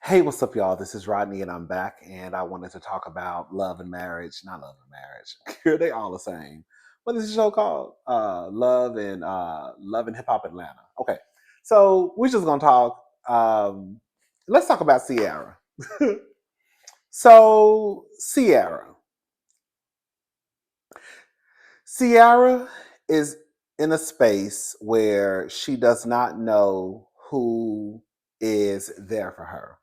Hey, what's up, y'all? This is Rodney, and I'm back. And I wanted to talk about love and marriage. Not love and marriage. They all the same. What is the show called? Love and Hip Hop Atlanta. Okay, so we're just gonna talk. Let's talk about Sierra. So Sierra is in a space where she does not know who is there for her.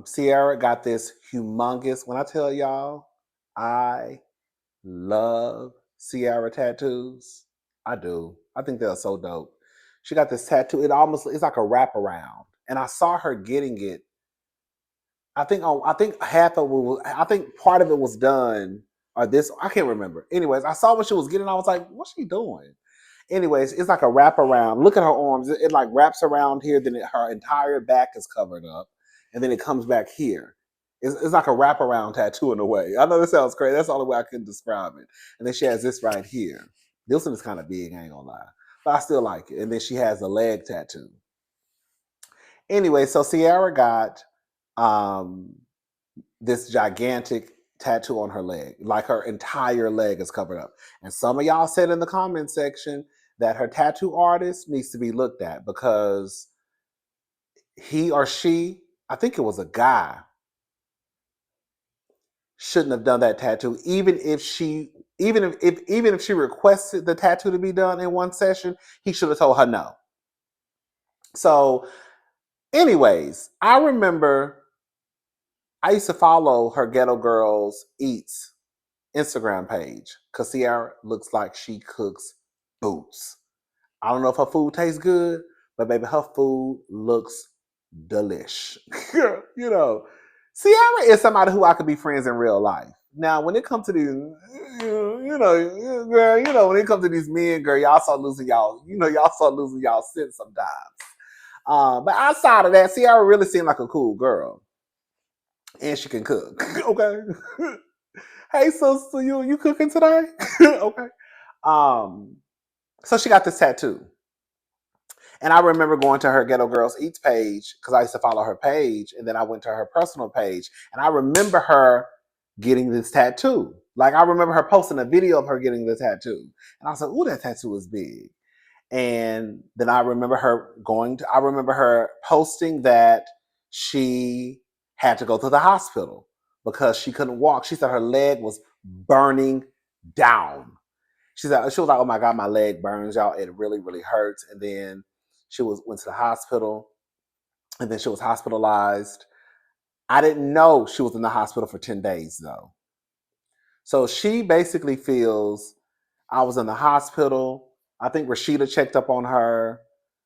Sierra got this humongous. When I tell y'all, I love Sierra tattoos. I do. I think they're so dope. She got this tattoo. It's like a wraparound, and I saw her getting it. I think half of it was. I think part of it was done, or this. I can't remember. Anyways, I saw what she was getting. I was like, what's she doing? Anyways, it's like a wraparound. Look at her arms. It like wraps around here. Her entire back is covered up, and then it comes back here. It's like a wraparound tattoo in a way. I know this sounds crazy. That's the only way I can describe it. And then she has this right here. This one is kind of big. I ain't gonna lie, but I still like it. And then she has a leg tattoo. Anyway, so Sierra got um, this gigantic tattoo on her leg. Like her entire leg is covered up. And some of y'all said in the comment section that her tattoo artist needs to be looked at because he or she, I think it was a guy, shouldn't have done that tattoo. Even if she requested the tattoo to be done in one session, he should have told her no. So, anyways, I remember I used to follow her Ghetto Girls Eats Instagram page because Sierra looks like she cooks boots. I don't know if her food tastes good, but baby, her food looks delish. you know, Sierra is somebody who I could be friends in real life. Now, when it comes to these, girl, when it comes to these men, girl, y'all start losing y'all sense sometimes. But outside of that, Sierra really seemed like a cool girl, and she can cook. Okay. Hey, so you cooking today? Okay. Um, so she got this tattoo. And I remember going to her Ghetto Girls Eats page because I used to follow her page. And then I went to her personal page. And I remember her getting this tattoo. Like I remember her posting a video of her getting the tattoo. And I was like, ooh, that tattoo is big. And then I remember I remember her posting that she had to go to the hospital because she couldn't walk. She said her leg was burning down. She was like, oh my God, my leg burns, y'all. It really, really hurts. And then she went to the hospital, and then she was hospitalized. I didn't know she was in the hospital for 10 days though. So she basically feels I was in the hospital. I think Rashida checked up on her.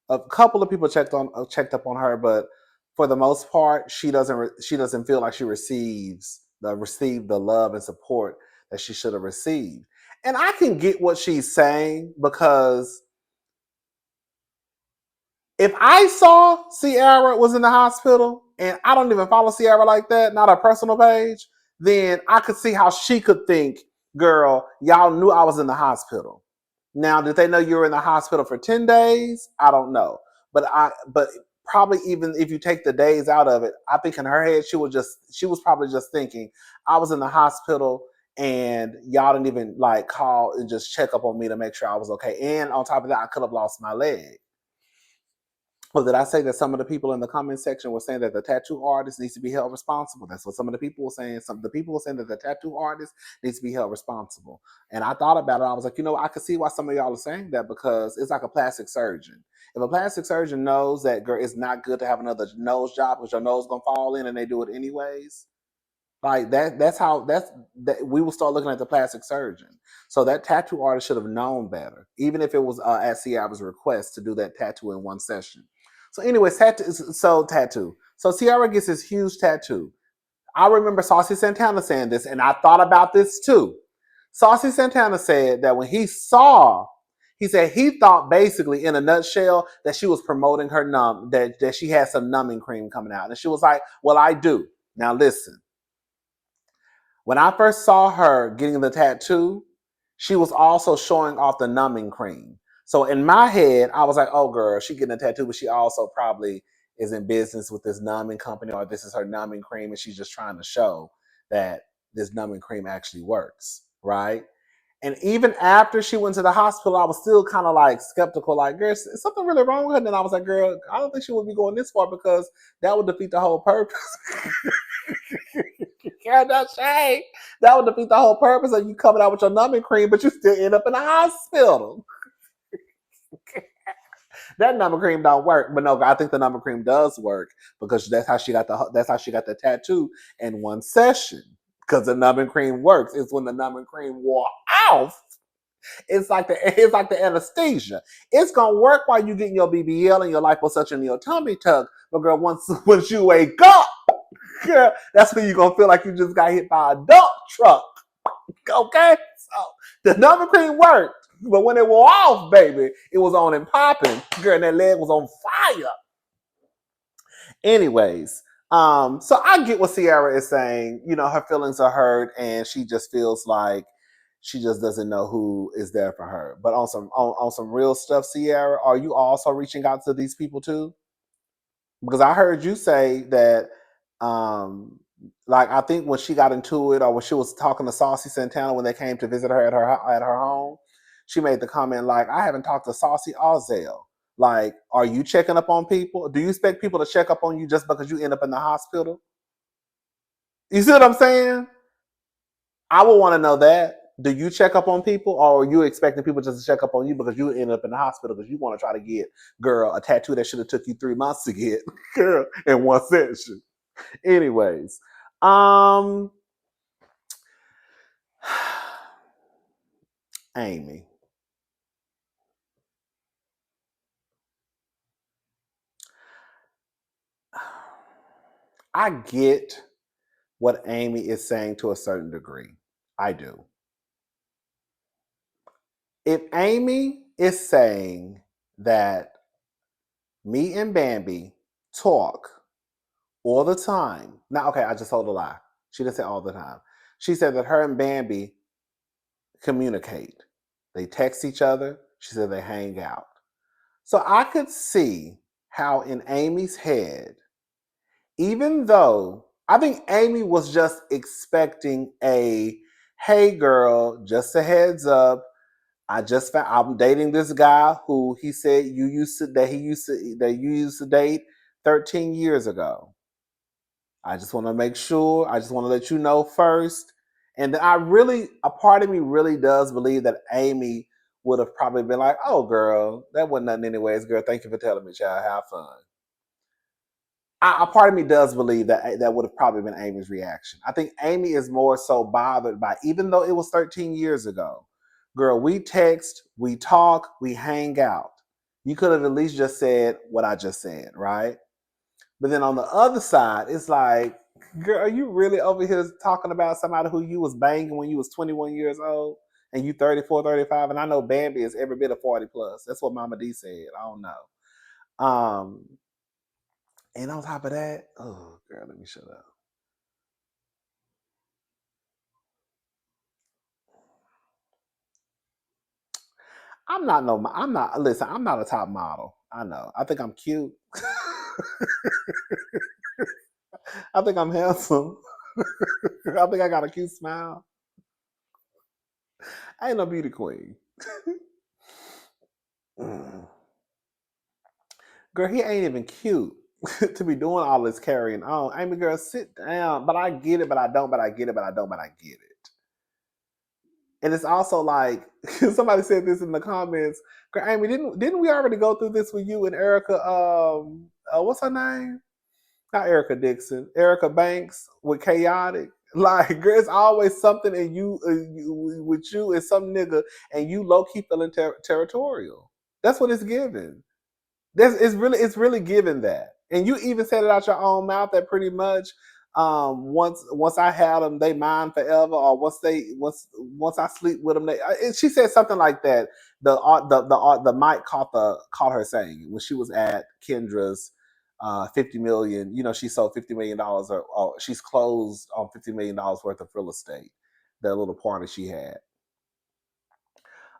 A couple of people checked up on her, but for the most part, she doesn't feel like she received the love and support that she should have received. And I can get what she's saying because if I saw Sierra was in the hospital and I don't even follow Sierra like that, not her personal page, then I could see how she could think, girl, y'all knew I was in the hospital. Now, did they know you were in the hospital for 10 days? I don't know. But probably even if you take the days out of it, I think in her head she was probably just thinking, I was in the hospital and y'all didn't even like call and just check up on me to make sure I was okay. And on top of that, I could have lost my leg. Well, did I say that some of the people in the comment section were saying that the tattoo artist needs to be held responsible? That's what some of the people were saying. Some of the people were saying that the tattoo artist needs to be held responsible. And I thought about it. I was like, I could see why some of y'all are saying that because it's like a plastic surgeon. If a plastic surgeon knows that, girl, it's not good to have another nose job because your nose gonna fall in and they do it anyways, like that we will start looking at the plastic surgeon. So that tattoo artist should have known better, even if it was at Sierra's request to do that tattoo in one session. So, anyways, tattoo. So Sierra gets this huge tattoo. I remember Saucy Santana saying this, and I thought about this too. Saucy Santana said that when he said he thought basically in a nutshell that she was promoting her that she had some numbing cream coming out. And she was like, well, I do. Now listen, when I first saw her getting the tattoo, she was also showing off the numbing cream. So in my head, I was like, oh girl, she getting a tattoo, but she also probably is in business with this numbing company, or this is her numbing cream, and she's just trying to show that this numbing cream actually works, right? And even after she went to the hospital, I was still kind of like skeptical, like, girl, is something really wrong with her? And then I was like, girl, I don't think she would be going this far because that would defeat the whole purpose. Yeah, no shade. That would defeat the whole purpose of you coming out with your numbing cream, but you still end up in the hospital. That numbing cream don't work, but no, I think the numbing cream does work because that's how she got the tattoo in one session. Because the numbing cream works. It's when the numbing cream wore off. It's like the anesthesia. It's gonna work while you getting your BBL and your liposuction and your tummy tuck. But girl, once you wake up, girl, that's when you're gonna feel like you just got hit by a dump truck. Okay? So the numbing cream worked. But when it wore off, baby, it was on and popping. Girl, and that leg was on fire. Anyways, so I get what Sierra is saying. You know, her feelings are hurt, and she just feels like she just doesn't know who is there for her. But on some real stuff, Sierra, are you also reaching out to these people too? Because I heard you say that, um, like I think when she got into it, or when she was talking to Saucy Santana when they came to visit her at her home, she made the comment like, "I haven't talked to Saucy or Zell. Like, are you checking up on people? Do you expect people to check up on you just because you end up in the hospital? You see what I'm saying? I would want to know that. Do you check up on people, or are you expecting people just to check up on you because you end up in the hospital because you want to try to get, girl, a tattoo that should have took you 3 months to get, girl, in one session? Anyways, um, Amy, I get what Amy is saying to a certain degree. I do. If Amy is saying that me and Bambi talk all the time. Now, okay, I just told a lie. She didn't say all the time. She said that her and Bambi communicate. They text each other. She said they hang out. So I could see how in Amy's head, even though I think Amy was just expecting a, hey girl, just a heads up, I'm dating this guy who he said you used to date 13 years ago. I just want to make sure. I just want to let you know first. And a part of me really does believe that Amy would have probably been like, "Oh, girl, that wasn't nothing anyways, girl. Thank you for telling me, child. Have fun." A part of me does believe that that would have probably been Amy's reaction. I think Amy is more so bothered by, even though it was 13 years ago, girl, we text, we talk, we hang out. You could have at least just said what I just said, right? But then on the other side, it's like, girl, are you really over here talking about somebody who you was banging when you was 21 years old and you 34, 35? And I know Bambi is every bit of 40 plus. That's what Mama D said. I don't know. Um, and on top of that, oh girl, let me shut up. I'm not a top model. I know. I think I'm cute. I think I'm handsome. I think I got a cute smile. I ain't no beauty queen. Mm. Girl, he ain't even cute to be doing all this carrying on. Amy, girl, sit down. But I get it, but I don't, but I get it, but I don't, but I get it. And it's also like somebody said this in the comments. Girl, Amy, didn't we already go through this with you and Erica? What's her name? Not Erica Dixon. Erica Banks with Chaotic. Like, girl, it's always something in with you and some nigga, and you low key feeling territorial. That's what it's giving. It's really given that, and you even said it out your own mouth that pretty much, once I had them, they mine forever, or once I sleep with them, she said something like that. The mic caught her saying when she was at Kendra's 50 million. You know, she sold $50 million, or she's closed on $50 million worth of real estate. That little party she had.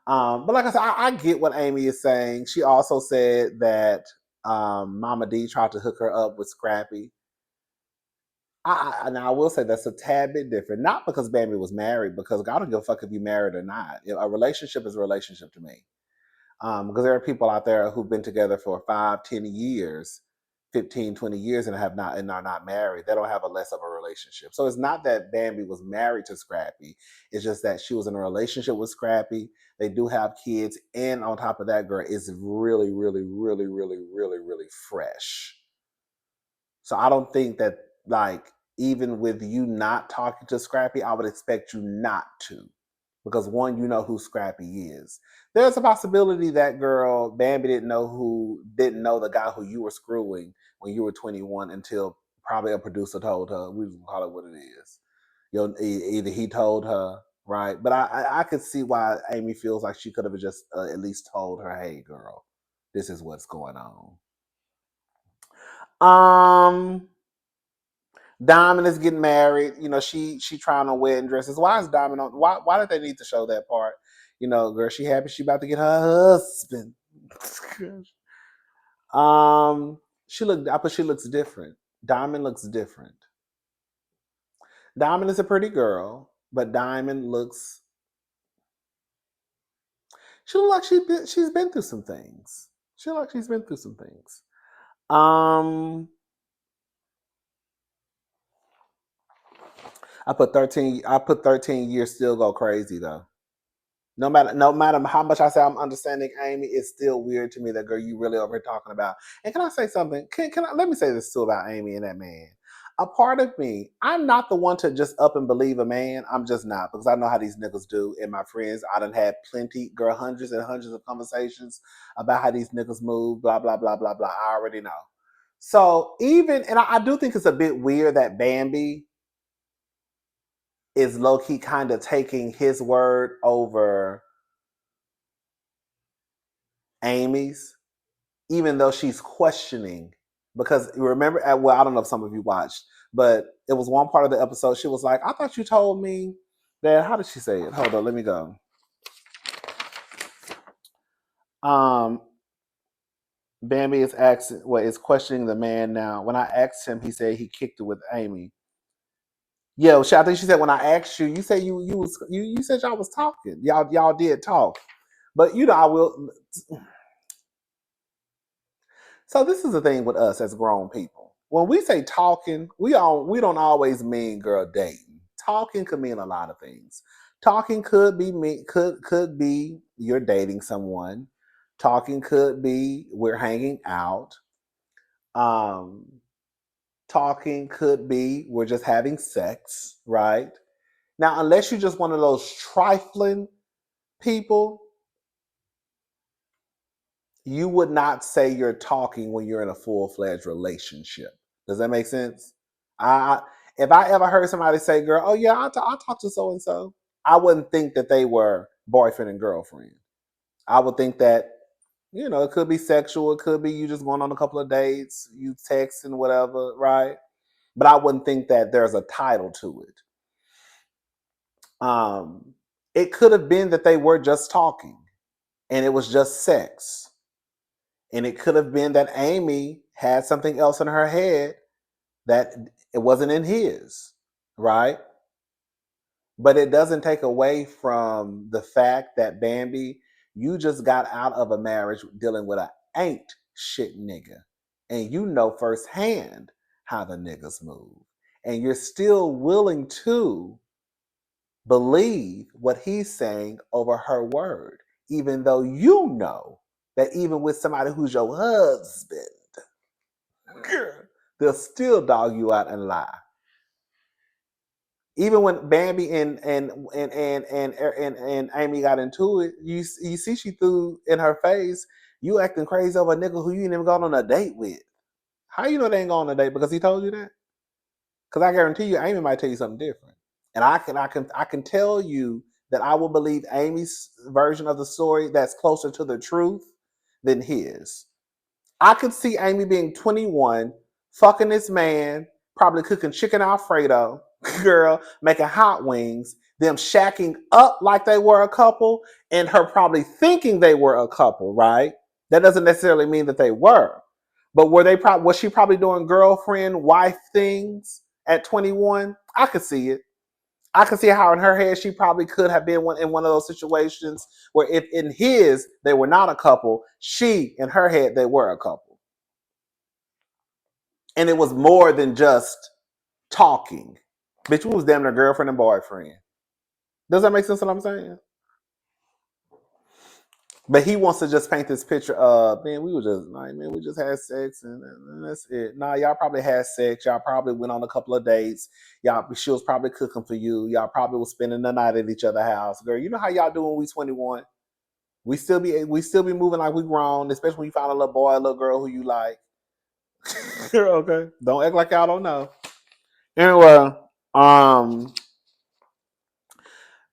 But like I said, I get what Amy is saying. She also said that. Mama D tried to hook her up with Scrappy. Now I will say that's a tad bit different. Not because Bambi was married, because I don't give a fuck if you married or not. A relationship is a relationship to me. Because there are people out there who've been together for 5, 10 years, 15, 20 years and have not and are not married. They don't have a less of a relationship. So it's not that Bambi was married to Scrappy. It's just that she was in a relationship with Scrappy. They do have kids, and on top of that, girl is really, really, really, really, really, really fresh. So I don't think that, like, even with you not talking to Scrappy, I would expect you not to. Because one, you know who Scrappy is. There's a possibility that girl Bambi didn't know the guy who you were screwing when you were 21 until probably a producer told her. We just call it what it is. Either he told her, right? But I could see why Amy feels like she could have just at least told her, "Hey, girl, this is what's going on." Um, Diamond is getting married. She trying on wedding dresses. Why is Diamond on? Why did they need to show that part? Girl, she happy she about to get her husband. She looks different. Diamond looks different. Diamond is a pretty girl, but Diamond looks. She looks like she's been through some things. She looks like she's been through some things. Um, I put 13. I put 13 years. Still go crazy though. No matter how much I say I'm understanding Amy, it's still weird to me that girl you really over here talking about. And can I say something? Can I let me say this too about Amy and that man? A part of me, I'm not the one to just up and believe a man. I'm just not, because I know how these niggas do. And my friends, I done had plenty, girl, hundreds and hundreds of conversations about how these niggas move, blah, blah, blah, blah, blah. I already know. So I do think it's a bit weird that Bambi is low key kind of taking his word over Amy's, even though she's questioning. Because remember, well, I don't know if some of you watched, but it was one part of the episode. She was like, "I thought you told me that." How did she say it? Hold on, let me go. Um, Bambi is asking, is questioning the man now. When I asked him, he said he kicked it with Amy. Yeah, I think she said when I asked you, you said you said y'all was talking. Y'all did talk, but I will. So this is the thing with us as grown people. When we say talking, we don't always mean girl dating. Talking could mean a lot of things. Talking could be you're dating someone. Talking could be we're hanging out. Um, Talking could be we're just having sex, right? Now, unless you're just one of those trifling people, you would not say you're talking when you're in a full-fledged relationship. Does that make sense? I If I ever heard somebody say, "Girl, oh yeah, I talk to so and so," I wouldn't think that they were boyfriend and girlfriend. I would think that it could be sexual, it could be you just going on a couple of dates, you text and whatever, right? But I wouldn't think that there's a title to it. Um, it could have been that they were just talking and it was just sex. And it could have been that Amy had something else in her head that it wasn't in his, right? But it doesn't take away from the fact that Bambi, you just got out of a marriage dealing with a ain't shit nigga. And you know firsthand how the niggas move. And you're still willing to believe what he's saying over her word, even though you know that even with somebody who's your husband, they'll still dog you out and lie. Even when Bambi and Amy got into it, you see she threw in her face, "You acting crazy over a nigga who you ain't even gone on a date with." How you know they ain't going on a date? Because he told you that? Because I guarantee you, Amy might tell you something different. And I can tell you that I will believe Amy's version of the story that's closer to the truth than his. I could see Amy being 21, fucking this man, probably cooking chicken Alfredo, girl, making hot wings, them shacking up like they were a couple, and her probably thinking they were a couple, right? That doesn't necessarily mean that they were. But was she probably doing girlfriend, wife things at 21? I could see it. I can see how in her head she probably could have been in one of those situations where if in his they were not a couple, she in her head they were a couple. And it was more than just talking. Bitch, we was damn near girlfriend and boyfriend. Does that make sense what I'm saying? But he wants to just paint this picture of, man, we were just like, man, we just had sex and that's it. Nah, y'all probably had sex. Y'all probably went on a couple of dates. She was probably cooking for you. Y'all probably was spending the night at each other's house. Girl, you know how y'all do when we 21. We still be moving like we grown, especially when you find a little boy, a little girl who you like. Okay. Don't act like y'all don't know. Anyway,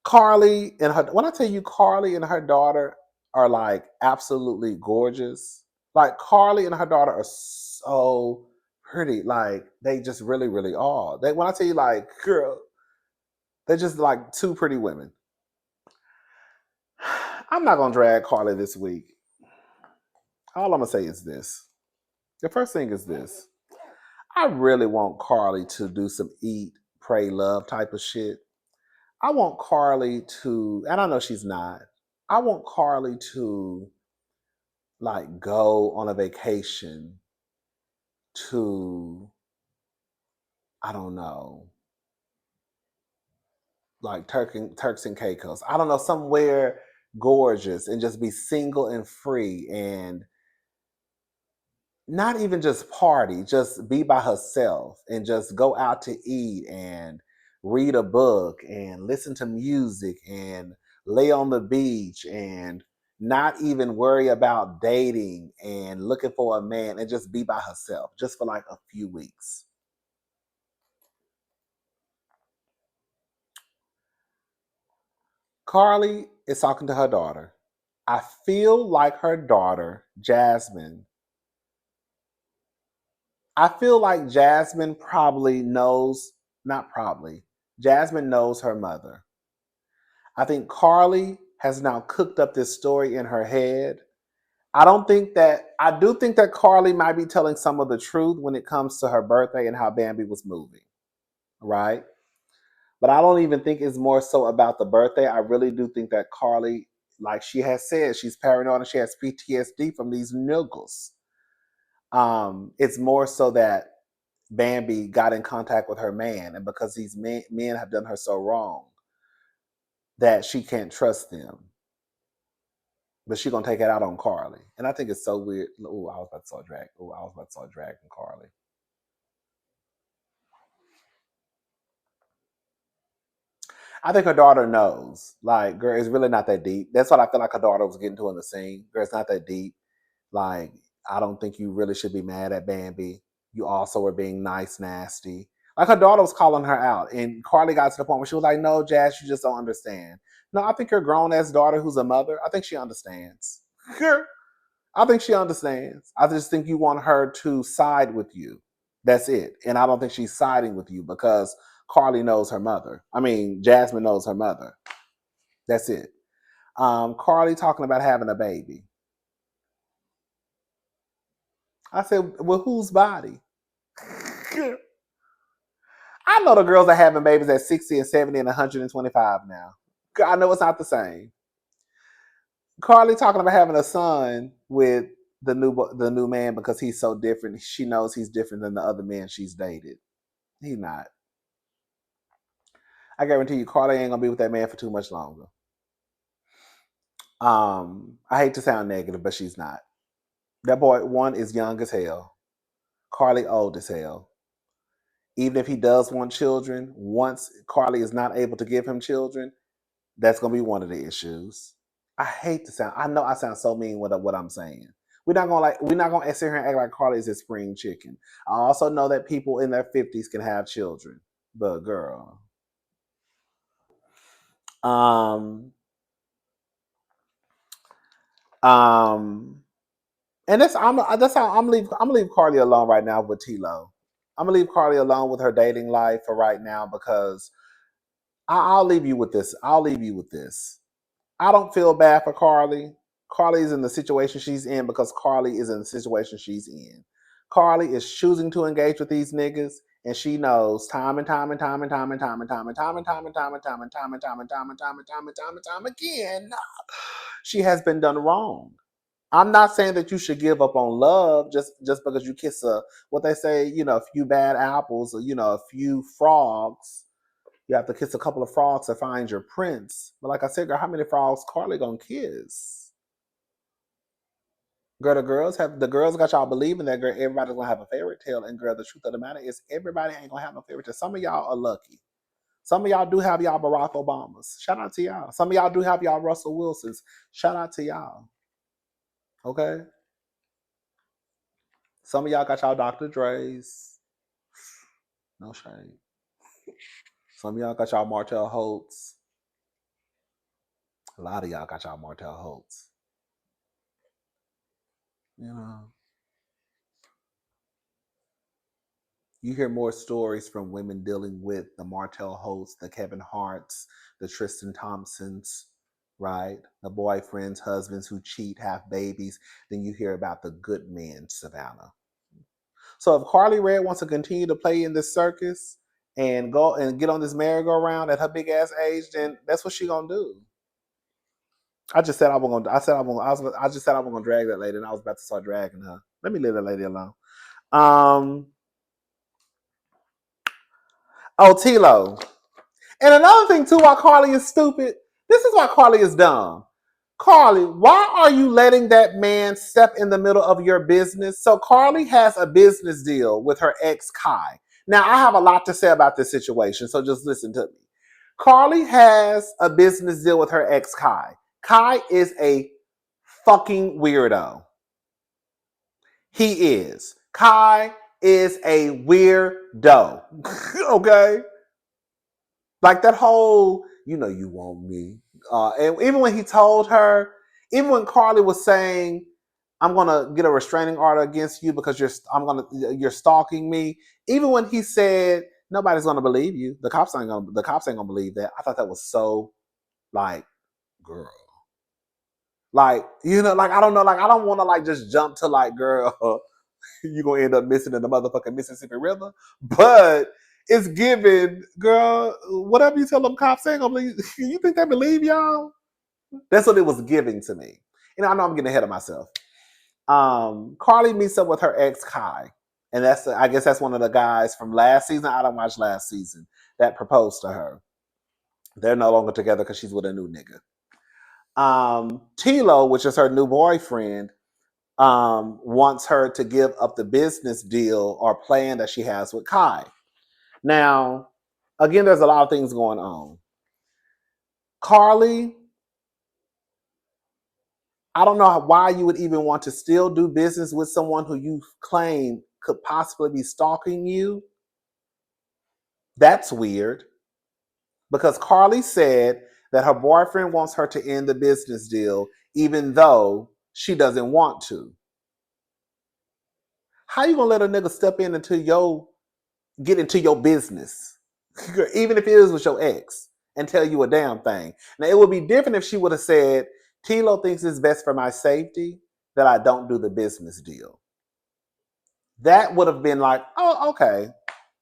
Karlie and her, when I tell you Karlie and her daughter are like absolutely gorgeous. Like Karlie and her daughter are so pretty. Like they just really, really are. When I tell you like, girl, they're just like two pretty women. I'm not gonna drag Karlie this week. All I'm gonna say is this. The first thing is this. I really want Karlie to do some eat, pray, love type of shit. I want Karlie to, and I know she's not. I want Karlie to like go on a vacation to, I don't know, like Turks and Caicos. I don't know, somewhere gorgeous and just be single and free and not even just party, just be by herself and just go out to eat and read a book and listen to music and lay on the beach and not even worry about dating and looking for a man and just be by herself just for like a few weeks. Karlie is talking to her daughter. I feel like her daughter, Jasmine, I feel like Jasmine probably knows, not probably, Jasmine knows her mother. I think Karlie has now cooked up this story in her head. I do think that Karlie might be telling some of the truth when it comes to her birthday and how Bambi was moving, right? But I don't even think it's more so about the birthday. I really do think that Karlie, like she has said, she's paranoid and she has PTSD from these niggas. It's more so that Bambi got in contact with her man, and because these men have done her so wrong, that she can't trust them. But she's gonna take it out on Karlie. And I think it's so weird. Oh, I was about to start drag. Oh, I was about to start dragging Karlie. I think her daughter knows. Like, girl, it's really not that deep. That's what I feel like her daughter was getting to in the scene. Girl, it's not that deep. Like, I don't think you really should be mad at Bambi. You also were being nice, nasty. Like her daughter was calling her out, and Karlie got to the point where she was like, "No, Jazz, you just don't understand." No, I think your grown ass daughter, who's a mother, I think she understands. I think she understands. I just think you want her to side with you. That's it. And I don't think she's siding with you because Karlie knows her mother. I mean, Jasmine knows her mother. That's it. Karlie talking about having a baby. I said, well, whose body? I know the girls are having babies at 60 and 70 and 125 now. I know it's not the same. Karlie talking about having a son with the new man because he's so different. She knows he's different than the other men she's dated. He's not. I guarantee you, Karlie ain't gonna be with that man for too much longer. I hate to sound negative, but she's not. That boy, one, is young as hell. Karlie old as hell. Even if he does want children, once Karlie is not able to give him children, that's gonna be one of the issues. I hate to sound. I know I sound so mean with what I'm saying. We're not gonna sit here and act like Karlie is a spring chicken. I also know that people in their 50s can have children, but girl, um, um, and that's how I'm leave Karlie alone right now with T-Lo. I'm gonna leave Karlie alone with her dating life for right now because I'll leave you with this. I'll leave you with this. I don't feel bad for Karlie. Karlie's in the situation she's in because Karlie is in the situation she's in. Karlie is choosing to engage with these niggas, and she knows time and time and time and time and time and time and time and time and time and time and time and time and time and time and time and time and time again, she has been done wrong. I'm not saying that you should give up on love just because you kiss a what they say, a few bad apples or a few frogs. You have to kiss a couple of frogs to find your prince. But like I said, girl, how many frogs Karlie gonna kiss? Girl, the girls got y'all believing that girl, everybody's gonna have a fairy tale. And girl, the truth of the matter is everybody ain't gonna have no fairy tale. Some of y'all are lucky. Some of y'all do have y'all Barack Obamas. Shout out to y'all. Some of y'all do have y'all Russell Wilsons. Shout out to y'all. Okay? Some of y'all got y'all Dr. Dre's. No shame. Some of y'all got y'all Martell Holtz. A lot of y'all got y'all Martell Holtz. You hear more stories from women dealing with the Martell Holtz, the Kevin Harts, the Tristan Thompsons, right? The boyfriends, husbands who cheat, have babies, than you hear about the good men, Savannah. So if Karlie Redd wants to continue to play in this circus and go and get on this merry-go-round at her big ass age, then that's what she gonna do. I just said I was gonna. I said I was. I just said I was gonna drag that lady, and I was about to start dragging her. Let me leave that lady alone. Oh, Tilo. And another thing too, why Karlie is stupid. This is why Karlie is dumb. Karlie, why are you letting that man step in the middle of your business? So Karlie has a business deal with her ex Kai. Now I have a lot to say about this situation, so just listen to me. Karlie has a business deal with her ex Kai. Kai is a fucking weirdo. He is. Kai is a weirdo. Okay? Like that whole, you want me. And even when he told her, even when Karlie was saying, I'm gonna get a restraining order against you because you're stalking me. Even when he said nobody's gonna believe you, the cops ain't gonna believe that. I thought that was so like, girl. Like, like I don't know, like I don't wanna like just jump to like, girl, you're gonna end up missing in the motherfucking Mississippi River. But it's given, girl, whatever you tell them cops ain't gonna believe. You think they believe y'all? That's what it was giving to me. I know I'm getting ahead of myself. Karlie meets up with her ex Kai. And I guess that's one of the guys from last season. I don't watch last season that proposed to her. They're no longer together because she's with a new nigga. Tilo, which is her new boyfriend, wants her to give up the business deal or plan that she has with Kai. Now, again, there's a lot of things going on. Karlie, I don't know why you would even want to still do business with someone who you claim could possibly be stalking you. That's weird. Because Karlie said that her boyfriend wants her to end the business deal, even though she doesn't want to. How you gonna let a nigga step in get into your business, even if it is with your ex, and tell you a damn thing? Now, it would be different if she would have said, Tilo thinks it's best for my safety that I don't do the business deal. That would have been like, oh, okay.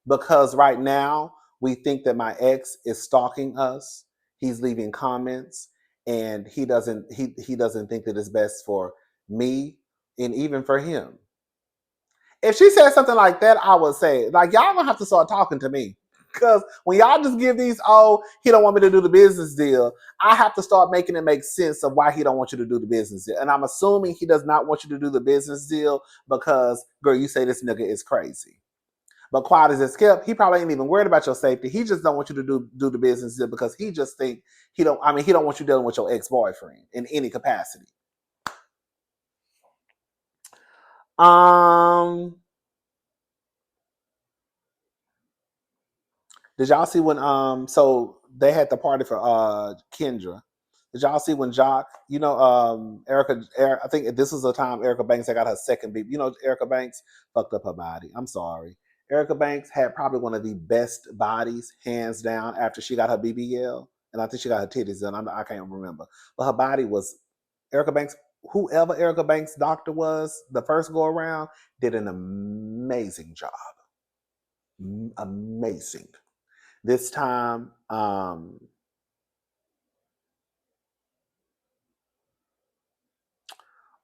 Because right now, we think that my ex is stalking us. He's leaving comments, and he doesn't think that it's best for me and even for him. If she said something like that, I would say, like, y'all gonna have to start talking to me. Because when y'all just give these, oh, he don't want me to do the business deal, I have to start making it make sense of why he don't want you to do the business deal. And I'm assuming he does not want you to do the business deal because, girl, you say this nigga is crazy. But quiet as it's kept, he probably ain't even worried about your safety. He just don't want you to do the business deal because he just think he don't want you dealing with your ex-boyfriend in any capacity. Did y'all see when so they had the party for Kendra? Did y'all see when Jock, Erica, I think this was the time Erica Banks got her second beat. Erica Banks fucked up her body. I'm sorry. Erica Banks had probably one of the best bodies, hands down, after she got her BBL. And I think she got her titties done. I can't remember. But her body was, Erica Banks whoever Erica Banks' doctor was the first go around did an amazing job. Amazing. This time, oh,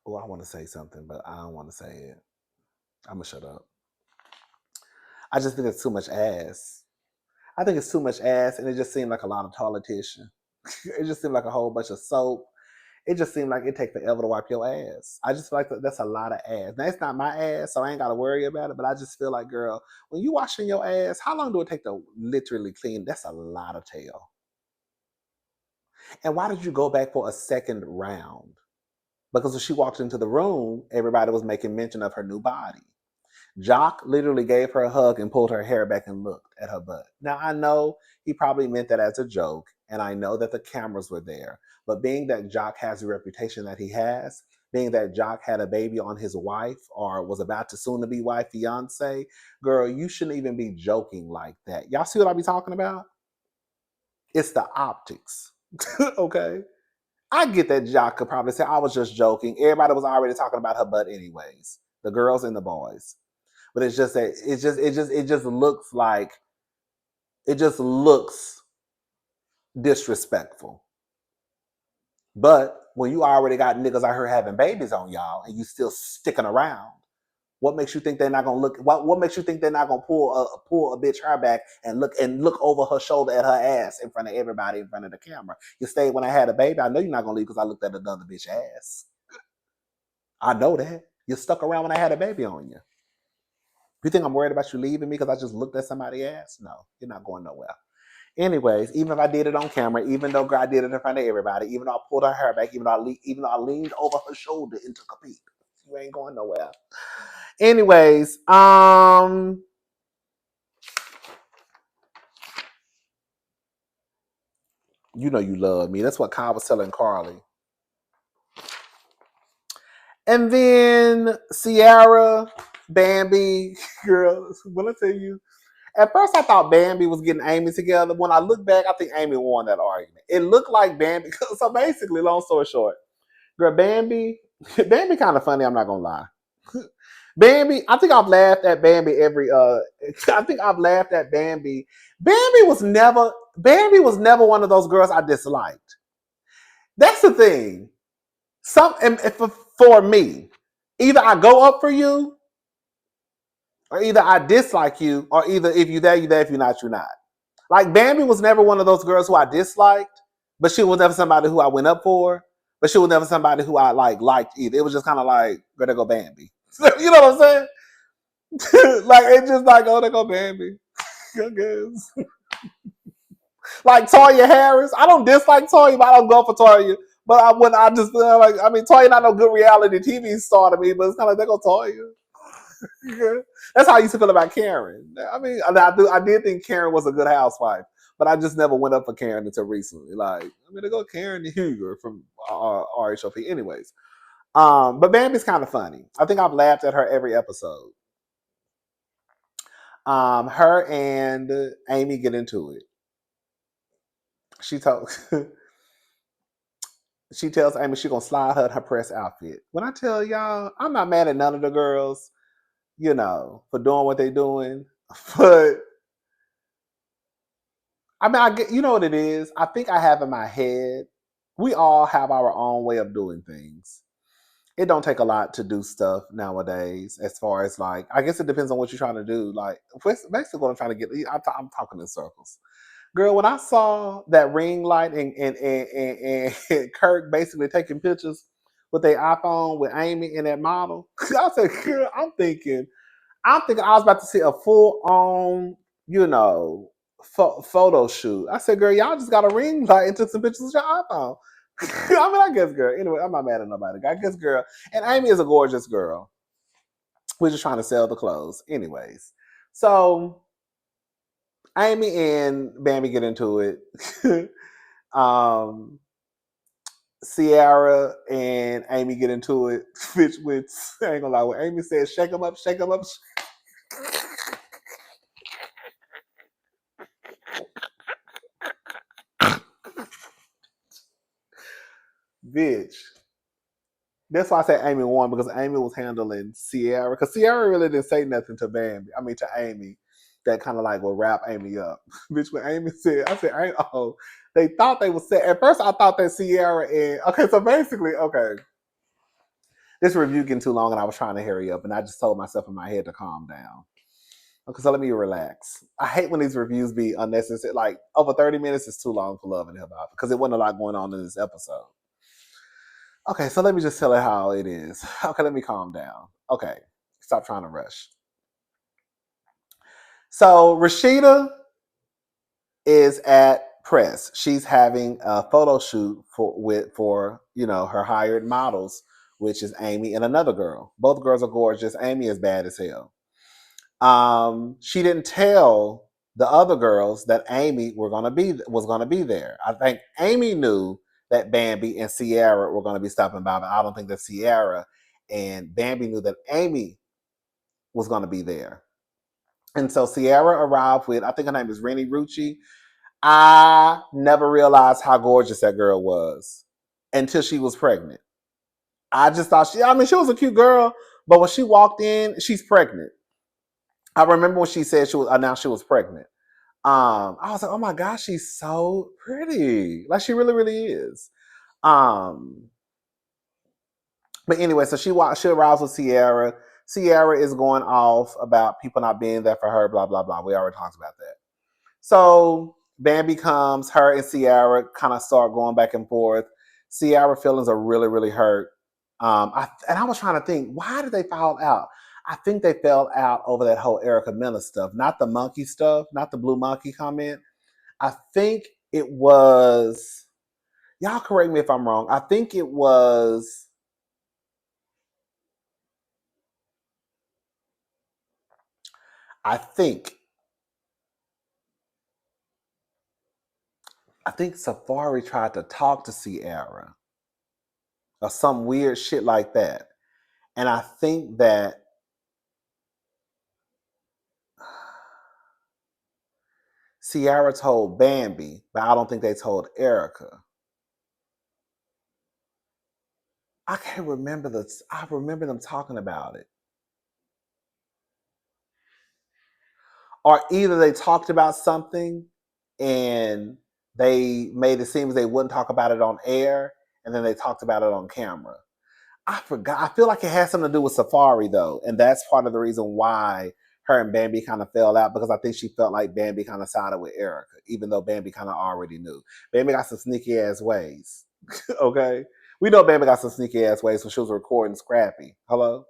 I want to say something, but I don't want to say it. I'm gonna shut up. I just think it's too much ass. I think it's too much ass, and it just seemed like a lot of politician. It just seemed like a whole bunch of soap. It just seemed like it take forever to wipe your ass. I just feel like that's a lot of ass. Now, it's not my ass, so I ain't got to worry about it, but I just feel like, girl, when you washing your ass, how long do it take to literally clean? That's a lot of tail. And why did you go back for a second round? Because when she walked into the room, everybody was making mention of her new body. Jock literally gave her a hug and pulled her hair back and looked at her butt. Now, I know he probably meant that as a joke, and I know that the cameras were there. But being that Jock has the reputation that he has, being that Jock had a baby on his wife or was about to soon to be wife, fiance, girl, you shouldn't even be joking like that. Y'all see what I be talking about? It's the optics. Okay? I get that Jock could probably say, I was just joking. Everybody was already talking about her butt anyways. The girls and the boys. But it's just that it just looks disrespectful. But when you already got niggas out here having babies on y'all and you still sticking around, what makes you think they're not gonna look? What makes you think they're not gonna pull a bitch her back and look over her shoulder at her ass in front of everybody in front of the camera? You stayed when I had a baby. I know you're not gonna leave because I looked at another bitch ass. I know that. You stuck around when I had a baby on you. You think I'm worried about you leaving me because I just looked at somebody's ass? No, you're not going nowhere. Anyways, even if I did it on camera, even though I did it in front of everybody, even though I pulled her hair back, even though I leaned over her shoulder and took a peek, you ain't going nowhere. Anyways, you know you love me. That's what Kyle was telling Karlie. And then Ciara, Bambi, girl, when I tell you, at first I thought Bambi was getting Amy together. When I look back, I think Amy won that argument. It looked like Bambi. So basically, long story short, girl, Bambi kind of funny, I'm not gonna lie. Bambi, I think I've laughed at Bambi every I think I've laughed at Bambi. Bambi was never one of those girls I disliked. That's the thing. For me, either I go up for you, or either I dislike you, or either if you there, you there. If you're not, you're not. Like Bambi was never one of those girls who I disliked, but she was never somebody who I went up for. But she was never somebody who I liked either. It was just kind of like, gonna go Bambi. You know what I'm saying? Like it's just like, oh, they go Bambi. I guess. Like Toya Harris, I don't dislike Toya, but I don't go for Toya. But I just feel like, I mean, Toya not no good reality TV star to me, but it's kind of like, they go Toya. Yeah. That's how I used to feel about Karen. I mean, I did think Karen was a good housewife, but I just never went up for Karen until recently. Like, I mean, they go Karen Huger from RHOP. Anyways, but Bambi's kind of funny. I think I've laughed at her every episode. Her and Amy get into it. She told she tells Amy she gonna slide her in her press outfit. When I tell y'all, I'm not mad at none of the girls, for doing what they doing, but I mean, I get, you know what it is. I think I have in my head. We all have our own way of doing things. It don't take a lot to do stuff nowadays. As far as like, I guess it depends on what you're trying to do. Like, basically, what I'm trying to get. I'm talking in circles. Girl, when I saw that ring light and Kirk basically taking pictures with their iPhone with Amy and that model, I said, girl, I'm thinking I was about to see a full on, photo shoot. I said, girl, y'all just got a ring light and took some pictures with your iPhone. I mean, I guess, girl. Anyway, I'm not mad at nobody. I guess, girl. And Amy is a gorgeous girl. We're just trying to sell the clothes. Anyways. So Amy and Bambi get into it. um, Ciara and Amy get into it. Which I ain't gonna lie. When Amy says, shake them up, shake them up. Bitch. That's why I say Amy won, because Amy was handling Sierra. Because Sierra really didn't say nothing to Bambi. I mean, to Amy, that kind of like will wrap Amy up. Bitch, when Amy said, I said, oh, they thought they was set. At first, I thought that Sierra and okay, so basically, okay, this review getting too long, and I was trying to hurry up, and I just told myself in my head to calm down. Okay, so let me relax. I hate when these reviews be unnecessary. Like over 30 minutes is too long for Love and Hip Hop because it wasn't a lot going on in this episode. Okay, so let me just tell it how it is. Okay, let me calm down. Okay, stop trying to rush. So Rashida is at press. She's having a photo shoot for her hired models, which is Amy and another girl. Both girls are gorgeous. Amy is bad as hell. She didn't tell the other girls that Amy was gonna be there. I think Amy knew that Bambi and Sierra were gonna be stopping by, but I don't think that Sierra and Bambi knew that Amy was gonna be there. And so Sierra arrived with, I think her name is Rennie Rucci. I never realized how gorgeous that girl was until she was pregnant. I just thought she was a cute girl, but when she walked in, she's pregnant. I remember when she said she was announced she was pregnant. I was like, oh my gosh, she's so pretty. Like she really, really is. But anyway, so she arrives with Sierra. Sierra is going off about people not being there for her, blah, blah, blah. We already talked about that. So Bambi comes, her and Sierra kind of start going back and forth. Sierra feelings are really, really hurt. I was trying to think, why did they fall out? I think they fell out over that whole Erica Miller stuff, not the monkey stuff, not the blue monkey comment. I think it was, y'all correct me if I'm wrong. I think it was, I think Safari tried to talk to Sierra or some weird shit like that. And I think that Sierra told Bambi, but I don't think they told Erica. I can't remember this. I remember them talking about it. Or either they talked about something and they made it seem as they wouldn't talk about it on air, and then they talked about it on camera. I forgot. I feel like it has something to do with Safari though, and that's part of the reason why her and Bambi kind of fell out, because I think she felt like Bambi kind of sided with Erica, even though Bambi kind of already knew. Bambi got some sneaky ass ways. Okay, we know Bambi got some sneaky ass ways when she was recording Scrappy. Hello,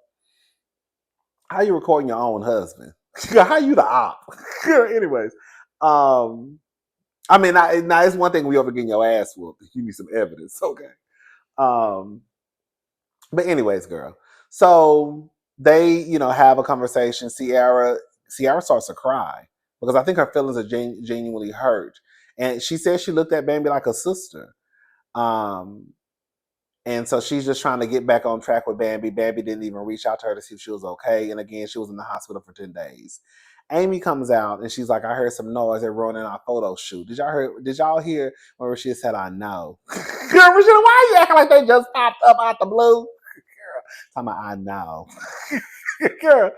how you recording your own husband? How you the op? Anyways, I mean, now it's one thing we over getting your ass whooped. You need some evidence, okay? Um, but anyways, girl. So they, have a conversation. Sierra starts to cry because I think her feelings are genuinely hurt, and she says she looked at Bambi like a sister. Um, and so she's just trying to get back on track with Bambi. Bambi didn't even reach out to her to see if she was okay. And again, she was in the hospital for 10 days. Amy comes out and she's like, I heard some noise. They're running our photo shoot. Did y'all hear when Rashida said, I know? Girl, Rashida, why are you acting like they just popped up out the blue? Girl, talking about I know. Girl.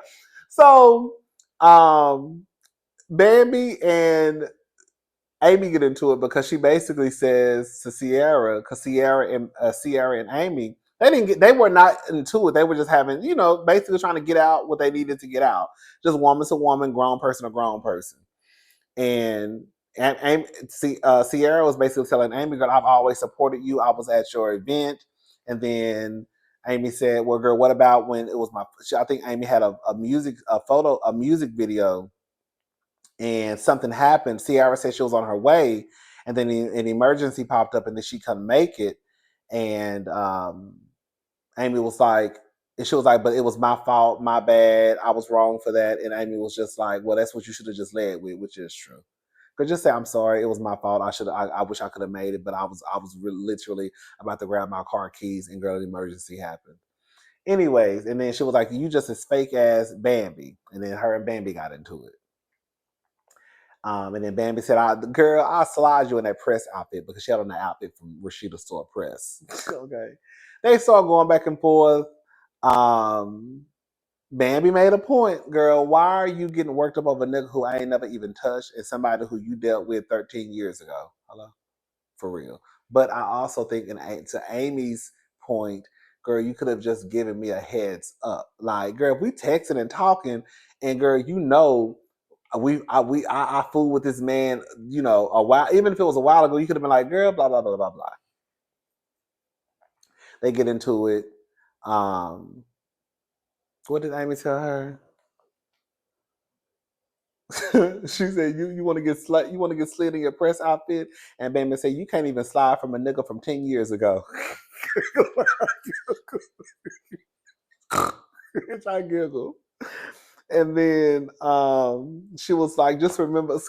So Bambi and Amy get into it because she basically says to Sierra, because Sierra and Amy, they were not into it. They were just having, basically trying to get out what they needed to get out. Just woman to woman, grown person to grown person. And Sierra was basically telling Amy, girl, I've always supported you. I was at your event. And then Amy said, well, girl, what about when it was I think Amy had a music video, and something happened. Sierra said she was on her way, and then an emergency popped up, and then she couldn't make it. And Amy was like, and she was like, but it was my fault, my bad. I was wrong for that. And Amy was just like, well, that's what you should have just led with, which is true. Could just say, I'm sorry, it was my fault. I wish I could have made it, but I was literally about to grab my car keys, and girl, the emergency happened. Anyways, and then she was like, you just as fake as Bambi. And then her and Bambi got into it. And then Bambi said, girl, I'll slide you in that press outfit because she had on that outfit from Rashida's Store Press. Okay. They started going back and forth. Bambi made a point, girl. Why are you getting worked up over a nigga who I ain't never even touched and somebody who you dealt with 13 years ago? Hello? For real. But I also think, to Amy's point, girl, you could have just given me a heads up. Like, girl, if we texting and talking, and girl, I fooled with this man, a while. Even if it was a while ago, you could have been like, girl, blah blah blah blah blah. They get into it. What did Amy tell her? She said, "You want to get slid in your press outfit," and Bama said, "You can't even slide from a nigga from 10 years ago." Which I giggle. And then she was like, "Just remember."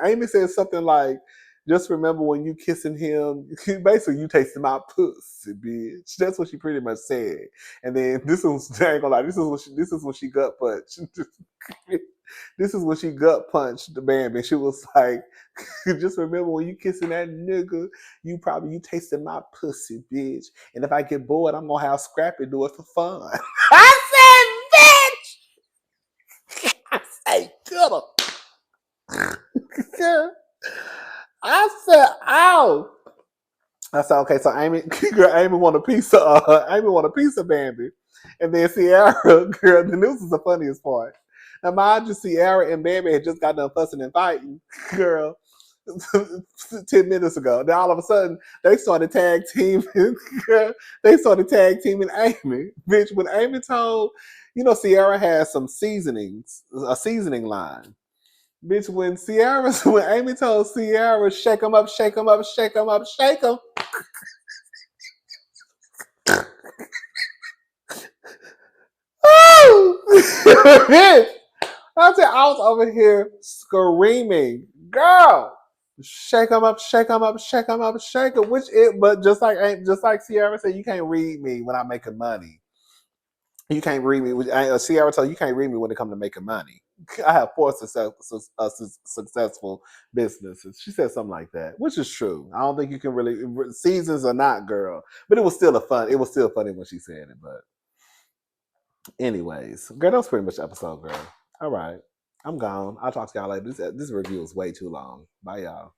Amy said something like, "Just remember when you kissing him, basically you tasting my pussy, bitch." That's what she pretty much said. And then this is, I ain't gonna lie, this is when she gut punched. This is when she gut punched the Bambi. She was like, "Just remember when you kissing that nigga, you tasting my pussy, bitch. And if I get bored, I'm gonna have Scrappy do it for fun." I said, "Bitch." I say, "Good." I said, "Ow." I said, "Okay." So Amy want a piece of Bambi, and then Sierra, girl. Then this is the funniest part. Now, mind you, Sierra and Bambi had just got done fussing and fighting, girl. 10 minutes ago. Then all of a sudden, they started tag teaming. They started tag teaming Amy. Bitch, when Amy told, Sierra has some seasonings, a seasoning line. Bitch, when Amy told Sierra, shake them up, shake them up, shake them up, shake them. I was over here screaming, girl, shake them up, shake them up, shake them up, shake them. But just like Sierra said, you can't read me when I'm making money. You can't read me. Sierra told you can't read me when it comes to making money. I have four successful businesses. She said something like that, which is true. I don't think you can really seasons or not, girl. But it was still It was still funny when she said it. But anyways, girl, that was pretty much the episode, girl. All right, I'm gone. I'll talk to y'all later. This review is way too long. Bye, y'all.